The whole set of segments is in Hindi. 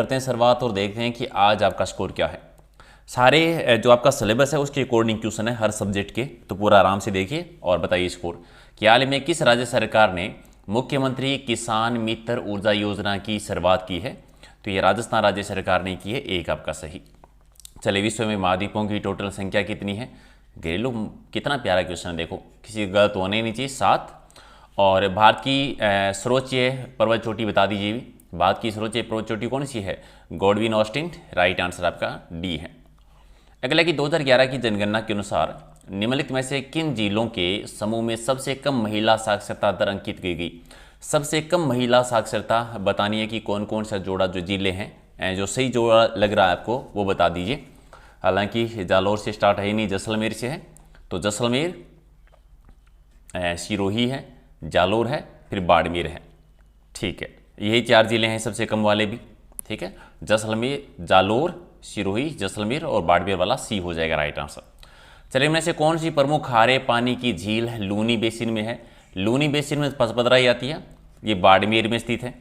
करते हैं शुरुआत और देखते हैं कि आज आपका स्कोर क्या है। सारे जो आपका सिलेबस है उसके अकॉर्डिंग क्वेश्चन है हर सब्जेक्ट के, तो पूरा आराम से देखिए और बताइए स्कोर। कि हाल में किस राज्य सरकार ने मुख्यमंत्री किसान मित्र ऊर्जा योजना की शुरुआत की है? तो ये राजस्थान राज्य सरकार ने की है, एक आपका सही। चलिए, विश्व में महाद्वीपों की टोटल संख्या कितनी है? घरेलू, कितना प्यारा क्वेश्चन है, देखो किसी गलत होने ही नहीं चाहिए। 7। और भारत की सर्वोच्च पर्वत चोटी बता दीजिए भी। भारत की सर्वोच्च पर्वत चोटी कौन सी है? गॉडविन ऑस्टिन, राइट आंसर आपका डी है। अगला कि 2011 की जनगणना के अनुसार निम्नलिखित में से किन जिलों के समूह में सबसे कम महिला साक्षरता दर अंकित की गई? सबसे कम महिला साक्षरता बतानी है कि कौन कौन सा जोड़ा जो जिले हैं, जो सही जोड़ा लग रहा है आपको वो बता दीजिए। हालांकि जालौर से स्टार्ट है ही नहीं, जैसलमेर से है, तो जैसलमेर, सिरोही है, जालौर है, फिर बाड़मेर है। ठीक है, यही 4 जिले हैं सबसे कम वाले भी। ठीक है, जैसलमेर, जालौर, सिरोही, जैसलमेर और बाड़मेर वाला सी हो जाएगा राइट आंसर। चलिए, इनमें से कौन सी प्रमुख खारे पानी की झील लूनी बेसिन में है? लूनी बेसिन में पचपदराई आती है, ये बाड़मेर में स्थित है,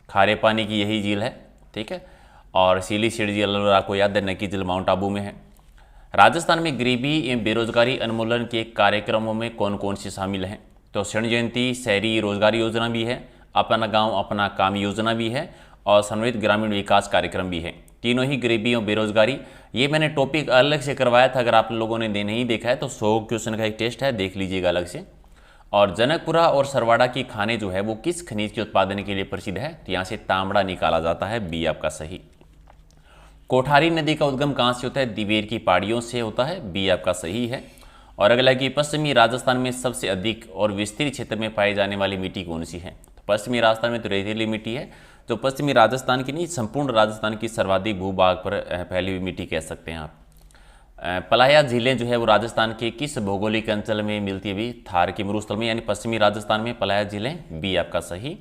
खारे पानी की यही झील है। ठीक है, और सीली सीड झील आपको याद है, नकी झील माउंट आबू में है। राजस्थान में गरीबी एवं बेरोजगारी उन्मूलन के कार्यक्रमों में कौन कौन से शामिल हैं? तो स्वर्ण जयंती शहरी रोजगार योजना भी है, अपना गांव अपना काम योजना भी है और समन्वित ग्रामीण विकास कार्यक्रम भी है। तीनों ही गरीबी और बेरोजगारी, ये मैंने टॉपिक अलग से करवाया था, अगर आप लोगों ने नहीं देखा है तो 100 क्वेश्चन का एक टेस्ट है, देख लीजिएगा अलग से। और जनकपुरा और सरवाड़ा की खाने जो है वो किस खनिज के उत्पादन के लिए प्रसिद्ध है? तो यहाँ से तांबड़ा निकाला जाता है, बी आपका सही। कोठारी नदी का उद्गम कहाँ से होता है? दिवेर की पहाड़ियों से होता है, बी आपका सही है। और अगला कि पश्चिमी राजस्थान में सबसे अधिक और विस्तृत क्षेत्र में पाई जाने वाली मिट्टी कौन सी है? तो पश्चिमी राजस्थान में तो रेतीली मिट्टी है, जो पश्चिमी राजस्थान की नहीं संपूर्ण राजस्थान की सर्वाधिक भूभाग पर फैली हुई मिट्टी कह सकते हैं आप। पलाया झीलें जो है वो राजस्थान के किस भौगोलिक अंचल में मिलती है? भी थार के मरुस्थल में, यानी पश्चिमी राजस्थान में पलाया झीलें, बी आपका सही।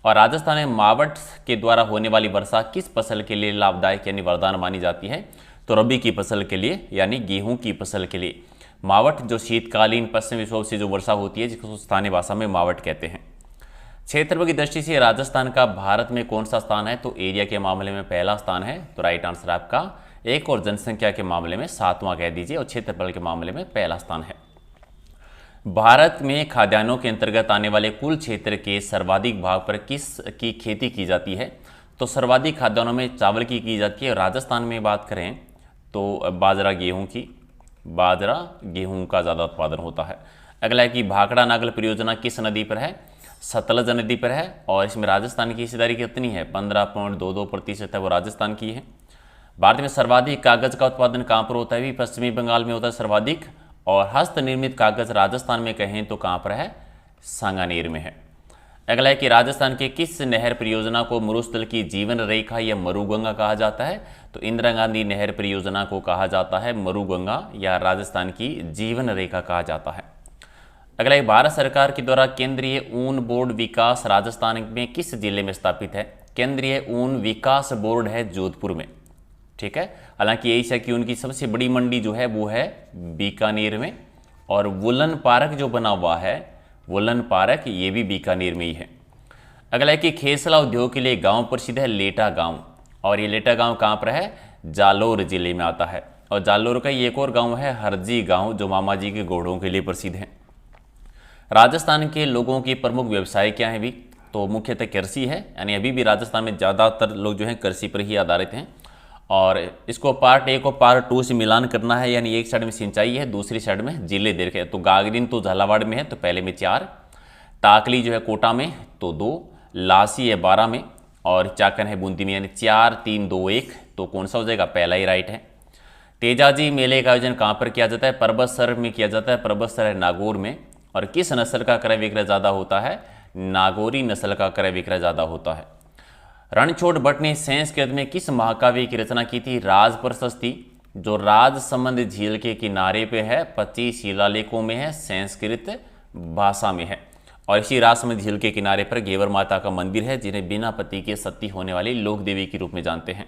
और राजस्थान में मावठ के द्वारा होने वाली वर्षा किस फसल के लिए लाभदायक यानी वरदान मानी जाती है? तो रबी की फसल के लिए, यानी गेहूं की फसल के लिए। मावठ जो शीतकालीन पश्चिमी विक्षोभ से जो वर्षा होती है, जिसको स्थानीय भाषा में मावठ कहते हैं। क्षेत्रफल की दृष्टि से राजस्थान का भारत में कौन सा स्थान है? तो एरिया के मामले में पहला स्थान है, तो राइट आंसर आपका एक, और जनसंख्या के मामले में 7वां कह दीजिए, और क्षेत्रफल के मामले में पहला स्थान है। भारत में खाद्यान्नों के अंतर्गत आने वाले कुल क्षेत्र के सर्वाधिक भाग पर किस की खेती की जाती है? तो सर्वाधिक खाद्यान्नों में चावल की जाती है। राजस्थान में बात करें तो बाजरा गेहूं का ज़्यादा उत्पादन होता है। अगला है कि भाखड़ा नागल परियोजना किस नदी पर है? सतलज नदी पर है, और इसमें राजस्थान की हिस्सेदारी कितनी है? 15.22% है, वो राजस्थान की है। भारत में सर्वाधिक कागज का उत्पादन कहाँ पर होता है? भी पश्चिमी बंगाल में होता है सर्वाधिक। और हस्त निर्मित कागज राजस्थान में कहें तो कहाँ पर है? सांगानेर में है। अगला है कि राजस्थान के किस नहर परियोजना को मरुस्थल की जीवन रेखा या मरुगंगा कहा जाता है? तो इंदिरा गांधी नहर परियोजना को कहा जाता है मरुगंगा, या राजस्थान की जीवन रेखा कहा जाता है। अगला है भारत सरकार के द्वारा केंद्रीय ऊन बोर्ड विकास राजस्थान में किस जिले में स्थापित है? केंद्रीय ऊन विकास बोर्ड है जोधपुर में। ठीक है, हालांकि एशिया की उनकी सबसे बड़ी मंडी जो है वो है बीकानेर में, और वुलन पार्क जो बना हुआ है, वुलन पार्क, ये भी बीकानेर में ही है। अगला है कि खेसला उद्योग के लिए गांव प्रसिद्ध है लेटा गांव, और ये लेटा गांव कहाँ पर है? जालौर जिले में आता है। और जालौर का एक और गांव है हरजी गांव, जो मामा जी के घोड़ों के लिए प्रसिद्ध है। राजस्थान के लोगों के प्रमुख व्यवसाय क्या है भी? तो मुख्यतः कृषि है, यानी अभी भी राजस्थान में ज़्यादातर लोग जो हैं कृषि पर ही आधारित हैं। और इसको पार्ट 1 और पार्ट 2 से मिलान करना है, यानी एक साइड में सिंचाई है, दूसरी साइड में जिले दे रखे हैं। तो गागरीन तो झालावाड़ में है, तो पहले में 4, टाकली जो है कोटा में तो 2, लासी है 12 में, और चाकन है बूंदी में, यानी 4, 3, 2, 1, तो कौन सा हो जाएगा? पहला ही राइट है। तेजाजी मेले का आयोजन कहाँ पर किया जाता है? परबतसर में किया जाता है, परबतसर है नागौर में। और किस नस्ल का क्रय विक्रय ज़्यादा होता है? नागौरी नस्ल का क्रय विक्रय ज़्यादा होता है। रणछोड़ भट्ट ने संस्कृत में किस महाकाव्य की रचना की थी? राज प्रशस्ति, जो राजसमंद झील के किनारे पे है, 25 शिलालेखों में है, संस्कृत भाषा में है। और इसी राजसमंद झील के किनारे पर घेवर माता का मंदिर है, जिन्हें बिना पति के सती होने वाली लोक देवी के रूप में जानते हैं।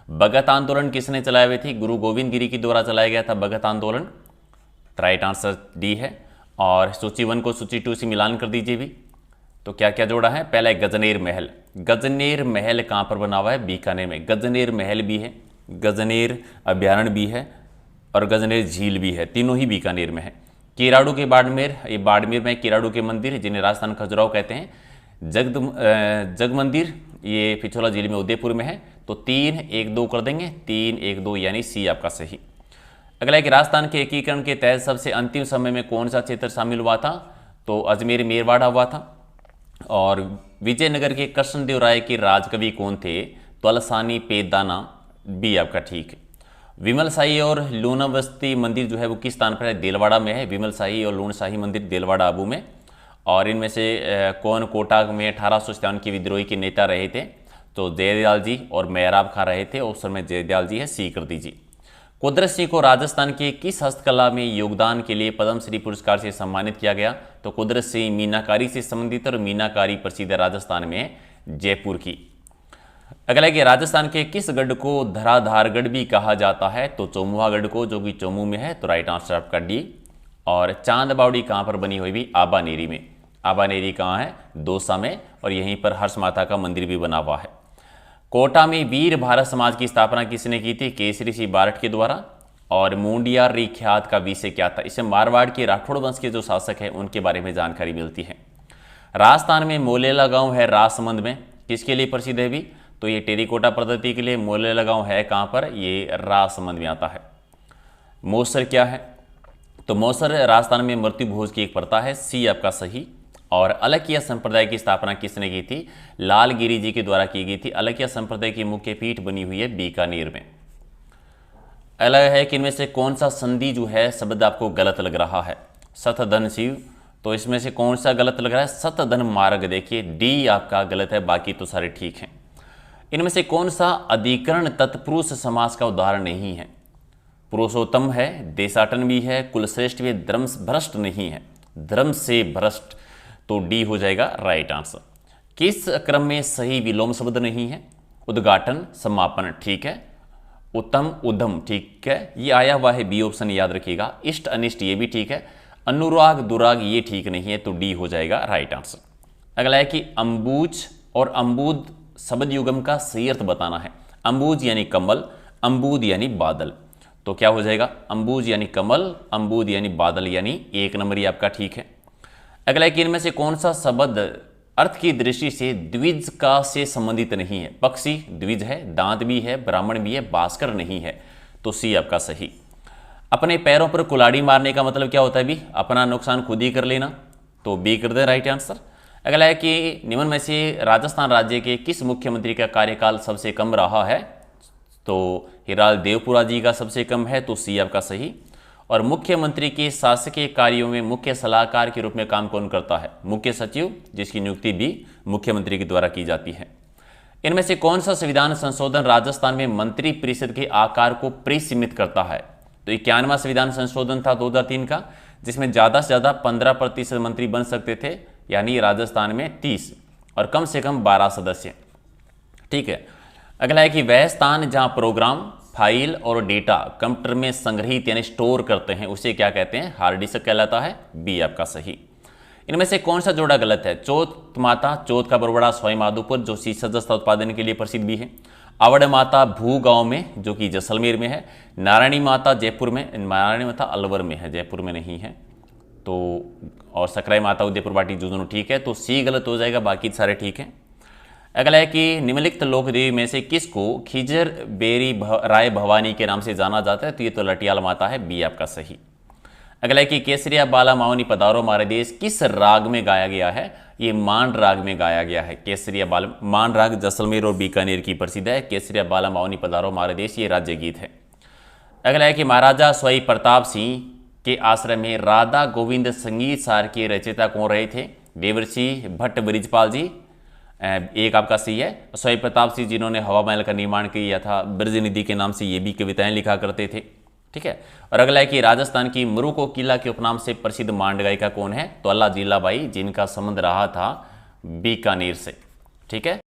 भगत आंदोलन किसने चलाए हुए थे? गुरु गोविंद गिरी के द्वारा चलाया गया था भगत आंदोलन, राइट आंसर डी है। और सूची 1 को सूची 2 से मिलान कर दीजिए भी। तो क्या क्या जोड़ा है? पहला है गजनेर महल, गजनेर महल कहाँ पर बना हुआ है? बीकानेर में। गजनेर महल भी है, गजनेर अभ्यारण्य भी है और गजनेर झील भी है, तीनों ही बीकानेर में है। किराड़ू के बाड़मेर, ये बाड़मेर में किराड़ू के मंदिर जिन्हें राजस्थान खजुराहो कहते हैं। जग मंदिर ये पिछोला जिले में उदयपुर में है। तो 3 1 2 कर देंगे, 3 1 2 यानी सी आपका सही। अगला है कि राजस्थान के एकीकरण के तहत सबसे अंतिम समय में कौन सा क्षेत्र शामिल हुआ था? तो अजमेर मेरवाड़ा हुआ था। और विजयनगर के कृष्णदेव राय के राजकवि कौन थे? तो अलसानी पेदाना, बी आपका ठीक है। विमल शाही और लूणावस्ती मंदिर जो है वो किस स्थान पर है? देलवाड़ा में है। विमल शाही और लूण शाही मंदिर देलवाड़ा आबू में। और इनमें से कौन कोटा में 1857 के विद्रोही के नेता रहे थे? तो जयदयाल जी और मेहराब खां रहे थे। उस समय जयदयाल जी है, सी कर दीजिए। कुदरत सिंह को राजस्थान के किस हस्तकला में योगदान के लिए पद्मश्री पुरस्कार से सम्मानित किया गया? तो कुदरत सिंह मीनाकारी से संबंधित, और मीनाकारी प्रसिद्ध है राजस्थान में जयपुर की। अगला है कि राजस्थान के किस गढ़ को धराधारगढ़ भी कहा जाता है? तो चौमुहागढ़ को, जो कि चौमू में है। तो राइट आंसर आपका डी। और चांद बावड़ी कहाँ पर बनी हुई भी? आबानेरी में। आबानेरी कहाँ है? दौसा में। और यहीं पर हर्ष माता का मंदिर भी बना हुआ है। कोटा में वीर भारत समाज की स्थापना किसने की थी? केसरी सिंह बारठ के द्वारा। और मुंडियार रिख्यात का विषय क्या था? इसे मारवाड़ के राठौड़ वंश के जो शासक हैं उनके बारे में जानकारी मिलती है। राजस्थान में मोलेला गांव है राजसमंद में, किसके लिए प्रसिद्ध है भी? तो ये टेरिकोटा पद्धति के लिए मोलेला गांव है कहाँ पर? ये राजसमंद में आता है। मौसर क्या है? तो मौसर राजस्थान में मृत्यु भोज की एक प्रथा है, सी आपका सही। और अलकिया संप्रदाय की स्थापना किसने की थी? लालगिरी जी के द्वारा की गई थी। अलकिया संप्रदाय की मुख्य पीठ बनी हुई है बीकानेर में। अलग है कि इनमें से कौन सा संधि जो है शब्द आपको गलत लग रहा है? सतधन शिव। तो इसमें से कौन सा गलत लग रहा है? सतधन मार्ग। देखिए डी आपका गलत है, बाकी तो सारे ठीक हैं। इनमें से कौन सा अधिकरण तत्पुरुष समास का उदाहरण नहीं है? पुरुषोत्तम है, देशाटन भी है, कुलश्रेष्ठ भी है, धर्म भ्रष्ट नहीं है। धर्म से भ्रष्ट, तो डी हो जाएगा राइट आंसर। किस क्रम में सही विलोम शब्द नहीं है? उद्घाटन, समापन, ठीक है। उत्तम, उद्यम, ठीक है, ये आया हुआ है, बी ऑप्शन याद रखिएगा। इष्ट, अनिष्ट, ये भी ठीक है। अनुराग, दुराग, ये ठीक नहीं है, तो डी हो जाएगा राइट आंसर। अगला है कि अंबुज और अम्बुद शब्द युगम का सही अर्थ बताना है। अंबुज यानी कमल, अम्बुद यानी बादल। तो क्या हो जाएगा? अंबुज यानी कमल, अम्बुद यानी बादल, यानी 1 नंबर ही आपका ठीक है। अगला है कि इनमें से कौन सा शब्द अर्थ की दृष्टि से द्विज का से संबंधित नहीं है? पक्षी द्विज है, दांत भी है, ब्राह्मण भी है, भास्कर नहीं है। तो सी आपका सही। अपने पैरों पर कुल्हाड़ी मारने का मतलब क्या होता है भी? अपना नुकसान खुद ही कर लेना, तो बी कर दे राइट आंसर। अगला है कि निम्न में से राजस्थान राज्य के किस मुख्यमंत्री का कार्यकाल सबसे कम रहा है? तो हिराल देवपुरा जी का सबसे कम है, तो सी आपका सही। और मुख्यमंत्री के शासकीय कार्यों में मुख्य सलाहकार के रूप में काम कौन करता है? मुख्य सचिव, जिसकी नियुक्ति भी मुख्यमंत्री के द्वारा की जाती है। इनमें से कौन सा संविधान संशोधन राजस्थान में मंत्री परिषद के आकार को परिसीमित करता है? तो 91वां संविधान संशोधन था 2003 का, जिसमें ज़्यादा से ज़्यादा 15% मंत्री बन सकते थे, यानी राजस्थान में 30 और कम से कम 12 सदस्य, ठीक है। अगला है कि वह स्थान जहाँ प्रोग्राम, फाइल और डेटा कंप्यूटर में संग्रहित यानी स्टोर करते हैं उसे क्या कहते हैं? हार्ड डिस्क कहलाता है, बी आपका सही। इनमें से कौन सा जोड़ा गलत है? चौथ माता, चौथ का बरबड़ा सवाई माधोपुर जो शीशा दस्ता उत्पादन के लिए प्रसिद्ध भी है। आवड़ माता भू गांव में जो कि जैसलमेर में है। नारायणी माता जयपुर में, नारायणी माता अलवर में है, जयपुर में नहीं है। तो और सकराई माता उदयपुर बाटी जुझुनू, ठीक है, तो सी गलत हो जाएगा, बाकी सारे ठीक हैं। अगला है कि निम्नलिखित लोकदेवी में से किसको खिजर बेरी राय भवानी के नाम से जाना जाता है? तो ये तो लटियाल माता है, बी आपका सही। अगला है कि केसरिया बाला मावनी पधारो मारे देश किस राग में गाया गया है? ये मान राग में गाया गया है। केसरिया बाला, मान राग जैसलमेर और बीकानेर की प्रसिद्ध है। केसरिया बाला मावनी पधारो मारे देश ये राज्य गीत है। अगला है कि महाराजा सवाई प्रताप सिंह के आश्रम में राधा गोविंद संगीत सार के रचयिता कौन रहे थे? देवर्षि भट्ट ब्रिजपाल जी, एक आपका सही है। सवाई प्रताप सिंह जिन्होंने हवा महल का निर्माण किया था, ब्रज निधि के नाम से ये भी कविताएं लिखा करते थे, ठीक है। और अगला है कि राजस्थान की मरुको किला के उपनाम से प्रसिद्ध मांड गायिका कौन है? तो अल्लाह जीलाबाई, जिनका संबंध रहा था बीकानेर से, ठीक है।